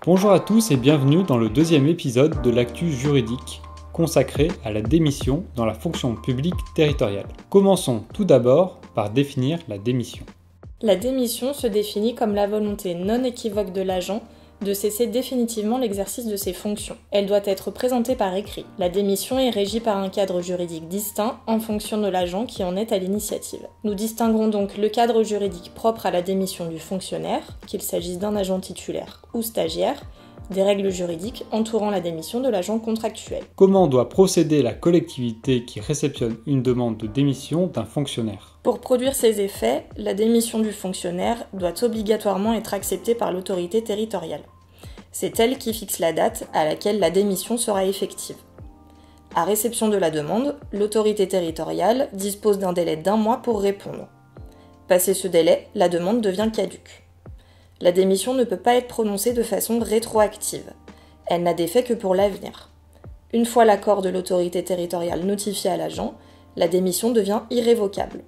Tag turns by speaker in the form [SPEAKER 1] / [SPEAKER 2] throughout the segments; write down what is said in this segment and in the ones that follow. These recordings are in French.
[SPEAKER 1] Bonjour à tous et bienvenue dans le deuxième épisode de l'actu juridique consacré à la démission dans la fonction publique territoriale. Commençons tout d'abord par définir la démission.
[SPEAKER 2] La démission se définit comme la volonté non équivoque de l'agent de cesser définitivement l'exercice de ses fonctions. Elle doit être présentée par écrit. La démission est régie par un cadre juridique distinct en fonction de l'agent qui en est à l'initiative. Nous distinguerons donc le cadre juridique propre à la démission du fonctionnaire, qu'il s'agisse d'un agent titulaire ou stagiaire, des règles juridiques entourant la démission de l'agent contractuel.
[SPEAKER 1] Comment doit procéder la collectivité qui réceptionne une demande de démission d'un fonctionnaire ?
[SPEAKER 2] Pour produire ces effets, la démission du fonctionnaire doit obligatoirement être acceptée par l'autorité territoriale. C'est elle qui fixe la date à laquelle la démission sera effective. À réception de la demande, l'autorité territoriale dispose d'un délai d'1 mois pour répondre. Passé ce délai, la demande devient caduque. La démission ne peut pas être prononcée de façon rétroactive. Elle n'a d'effet que pour l'avenir. Une fois l'accord de l'autorité territoriale notifié à l'agent, la démission devient irrévocable.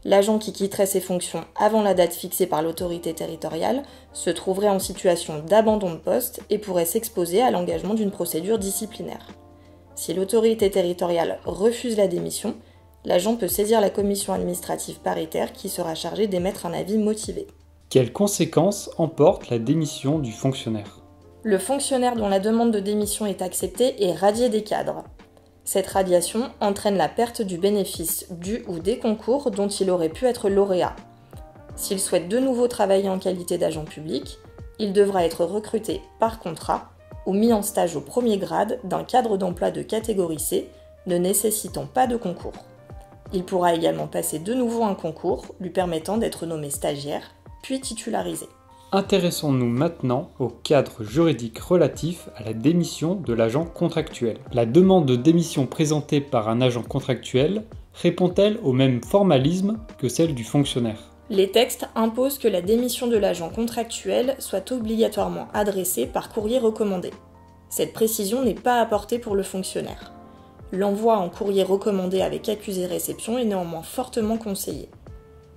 [SPEAKER 2] L'agent qui quitterait ses fonctions avant la date fixée par l'autorité territoriale se trouverait en situation d'abandon de poste et pourrait s'exposer à l'engagement d'une procédure disciplinaire. Si l'autorité territoriale refuse la démission, l'agent peut saisir la commission administrative paritaire qui sera chargée d'émettre un avis motivé.
[SPEAKER 1] Quelles conséquences emporte la démission du fonctionnaire ?
[SPEAKER 2] Le fonctionnaire dont la demande de démission est acceptée est radié des cadres. Cette radiation entraîne la perte du bénéfice du ou des concours dont il aurait pu être lauréat. S'il souhaite de nouveau travailler en qualité d'agent public, il devra être recruté par contrat ou mis en stage au premier grade d'un cadre d'emploi de catégorie C ne nécessitant pas de concours. Il pourra également passer de nouveau un concours lui permettant d'être nommé stagiaire, puis titularisé.
[SPEAKER 1] Intéressons-nous maintenant au cadre juridique relatif à la démission de l'agent contractuel. La demande de démission présentée par un agent contractuel répond-elle au même formalisme que celle du fonctionnaire ?
[SPEAKER 2] Les textes imposent que la démission de l'agent contractuel soit obligatoirement adressée par courrier recommandé. Cette précision n'est pas apportée pour le fonctionnaire. L'envoi en courrier recommandé avec accusé-réception est néanmoins fortement conseillé.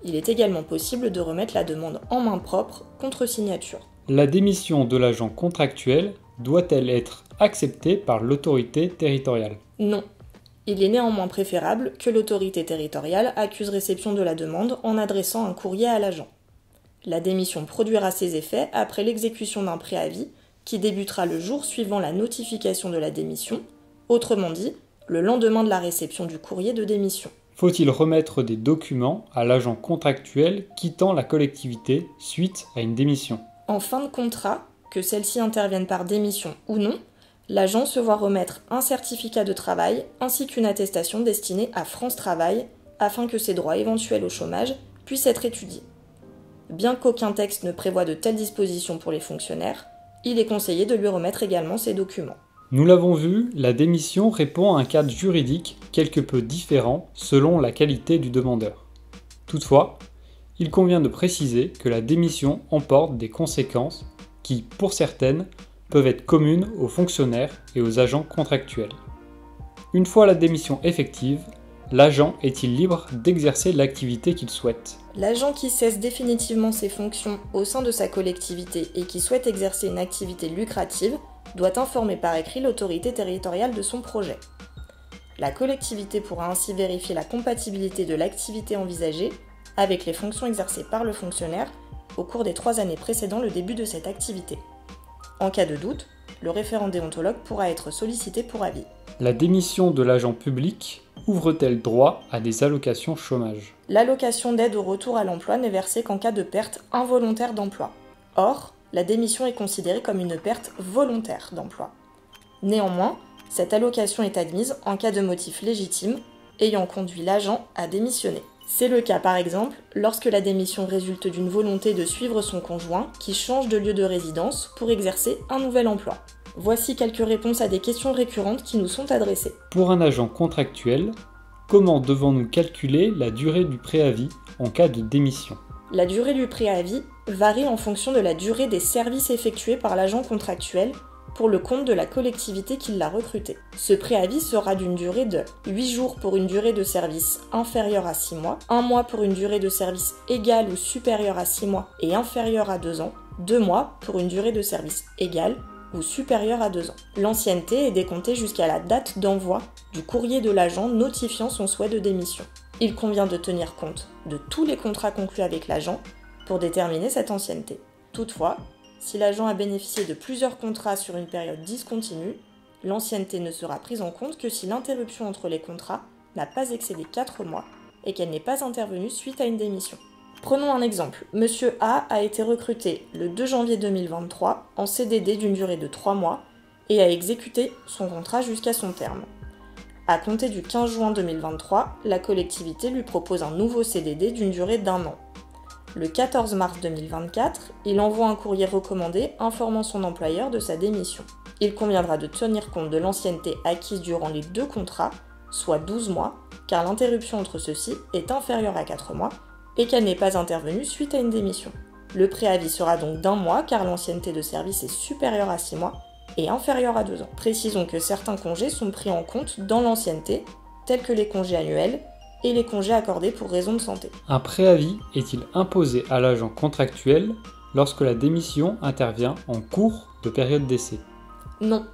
[SPEAKER 2] Il est également possible de remettre la demande en main propre contre signature.
[SPEAKER 1] La démission de l'agent contractuel doit-elle être acceptée par l'autorité territoriale ?
[SPEAKER 2] Non. Il est néanmoins préférable que l'autorité territoriale accuse réception de la demande en adressant un courrier à l'agent. La démission produira ses effets après l'exécution d'un préavis qui débutera le jour suivant la notification de la démission, autrement dit, le lendemain de la réception du courrier de démission.
[SPEAKER 1] Faut-il remettre des documents à l'agent contractuel quittant la collectivité suite à une démission ?
[SPEAKER 2] En fin de contrat, que celle-ci intervienne par démission ou non, l'agent se voit remettre un certificat de travail ainsi qu'une attestation destinée à France Travail afin que ses droits éventuels au chômage puissent être étudiés. Bien qu'aucun texte ne prévoie de telles dispositions pour les fonctionnaires, il est conseillé de lui remettre également ces documents.
[SPEAKER 1] Nous l'avons vu, la démission répond à un cadre juridique quelque peu différent selon la qualité du demandeur. Toutefois, il convient de préciser que la démission emporte des conséquences qui, pour certaines, peuvent être communes aux fonctionnaires et aux agents contractuels. Une fois la démission effective, l'agent est-il libre d'exercer l'activité qu'il souhaite ?
[SPEAKER 2] L'agent qui cesse définitivement ses fonctions au sein de sa collectivité et qui souhaite exercer une activité lucrative doit informer par écrit l'autorité territoriale de son projet. La collectivité pourra ainsi vérifier la compatibilité de l'activité envisagée avec les fonctions exercées par le fonctionnaire au cours des 3 années précédant le début de cette activité. En cas de doute, le référent déontologue pourra être sollicité pour avis.
[SPEAKER 1] La démission de l'agent public ouvre-t-elle droit à des allocations chômage ?
[SPEAKER 2] L'allocation d'aide au retour à l'emploi n'est versée qu'en cas de perte involontaire d'emploi. Or, la démission est considérée comme une perte volontaire d'emploi. Néanmoins, cette allocation est admise en cas de motif légitime ayant conduit l'agent à démissionner. C'est le cas par exemple lorsque la démission résulte d'une volonté de suivre son conjoint qui change de lieu de résidence pour exercer un nouvel emploi. Voici quelques réponses à des questions récurrentes qui nous sont adressées.
[SPEAKER 1] Pour un agent contractuel, comment devons-nous calculer la durée du préavis en cas de démission ?
[SPEAKER 2] La durée du préavis varie en fonction de la durée des services effectués par l'agent contractuel pour le compte de la collectivité qui l'a recruté. Ce préavis sera d'une durée de 8 jours pour une durée de service inférieure à 6 mois, 1 mois pour une durée de service égale ou supérieure à 6 mois et inférieure à 2 ans, 2 mois pour une durée de service égale ou supérieure à 2 ans. L'ancienneté est décomptée jusqu'à la date d'envoi du courrier de l'agent notifiant son souhait de démission. Il convient de tenir compte de tous les contrats conclus avec l'agent pour déterminer cette ancienneté. Toutefois, si l'agent a bénéficié de plusieurs contrats sur une période discontinue, l'ancienneté ne sera prise en compte que si l'interruption entre les contrats n'a pas excédé 4 mois et qu'elle n'est pas intervenue suite à une démission. Prenons un exemple. Monsieur A a été recruté le 2 janvier 2023 en CDD d'une durée de 3 mois et a exécuté son contrat jusqu'à son terme. À compter du 15 juin 2023, la collectivité lui propose un nouveau CDD d'une durée d'1 an. Le 14 mars 2024, il envoie un courrier recommandé informant son employeur de sa démission. Il conviendra de tenir compte de l'ancienneté acquise durant les 2 contrats, soit 12 mois, car l'interruption entre ceux-ci est inférieure à 4 mois et qu'elle n'est pas intervenue suite à une démission. Le préavis sera donc d'1 mois car l'ancienneté de service est supérieure à 6 mois et inférieure à 2 ans. Précisons que certains congés sont pris en compte dans l'ancienneté, tels que les congés annuels et les congés accordés pour raison de santé.
[SPEAKER 1] Un préavis est-il imposé à l'agent contractuel lorsque la démission intervient en cours de période d'essai?
[SPEAKER 2] Non.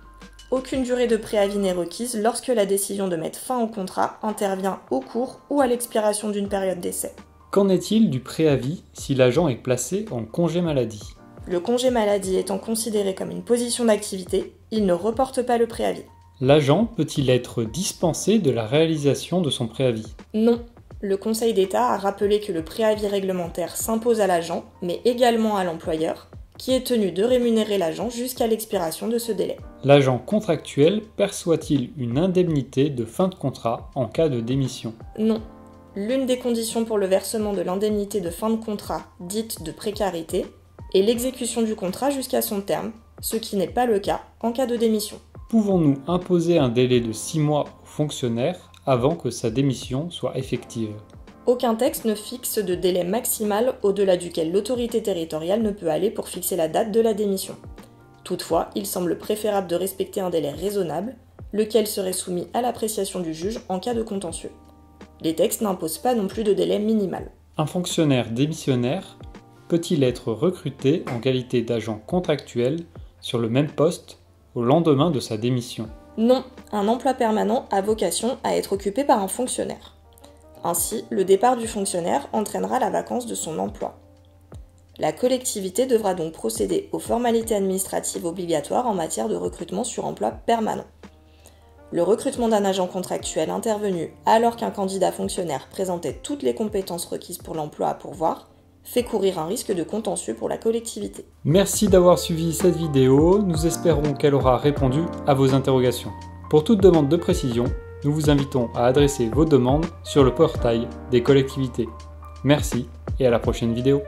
[SPEAKER 2] Aucune durée de préavis n'est requise lorsque la décision de mettre fin au contrat intervient au cours ou à l'expiration d'une période d'essai.
[SPEAKER 1] Qu'en est-il du préavis si l'agent est placé en congé maladie?
[SPEAKER 2] Le congé maladie étant considéré comme une position d'activité, il ne reporte pas le préavis.
[SPEAKER 1] L'agent peut-il être dispensé de la réalisation de son préavis?
[SPEAKER 2] Non. Le Conseil d'État a rappelé que le préavis réglementaire s'impose à l'agent, mais également à l'employeur, qui est tenu de rémunérer l'agent jusqu'à l'expiration de ce délai.
[SPEAKER 1] L'agent contractuel perçoit-il une indemnité de fin de contrat en cas de démission?
[SPEAKER 2] Non. L'une des conditions pour le versement de l'indemnité de fin de contrat, dite de précarité, est l'exécution du contrat jusqu'à son terme, ce qui n'est pas le cas en cas de démission.
[SPEAKER 1] Pouvons-nous imposer un délai de 6 mois au fonctionnaire avant que sa démission soit effective?
[SPEAKER 2] Aucun texte ne fixe de délai maximal au-delà duquel l'autorité territoriale ne peut aller pour fixer la date de la démission. Toutefois, il semble préférable de respecter un délai raisonnable, lequel serait soumis à l'appréciation du juge en cas de contentieux. Les textes n'imposent pas non plus de délai minimal.
[SPEAKER 1] Un fonctionnaire démissionnaire peut-il être recruté en qualité d'agent contractuel sur le même poste au lendemain de sa démission?
[SPEAKER 2] Non, un emploi permanent a vocation à être occupé par un fonctionnaire. Ainsi, le départ du fonctionnaire entraînera la vacance de son emploi. La collectivité devra donc procéder aux formalités administratives obligatoires en matière de recrutement sur emploi permanent. Le recrutement d'un agent contractuel intervenu alors qu'un candidat fonctionnaire présentait toutes les compétences requises pour l'emploi à pourvoir fait courir un risque de contentieux pour la collectivité.
[SPEAKER 1] Merci d'avoir suivi cette vidéo, nous espérons qu'elle aura répondu à vos interrogations. Pour toute demande de précision, nous vous invitons à adresser vos demandes sur le portail des collectivités. Merci et à la prochaine vidéo.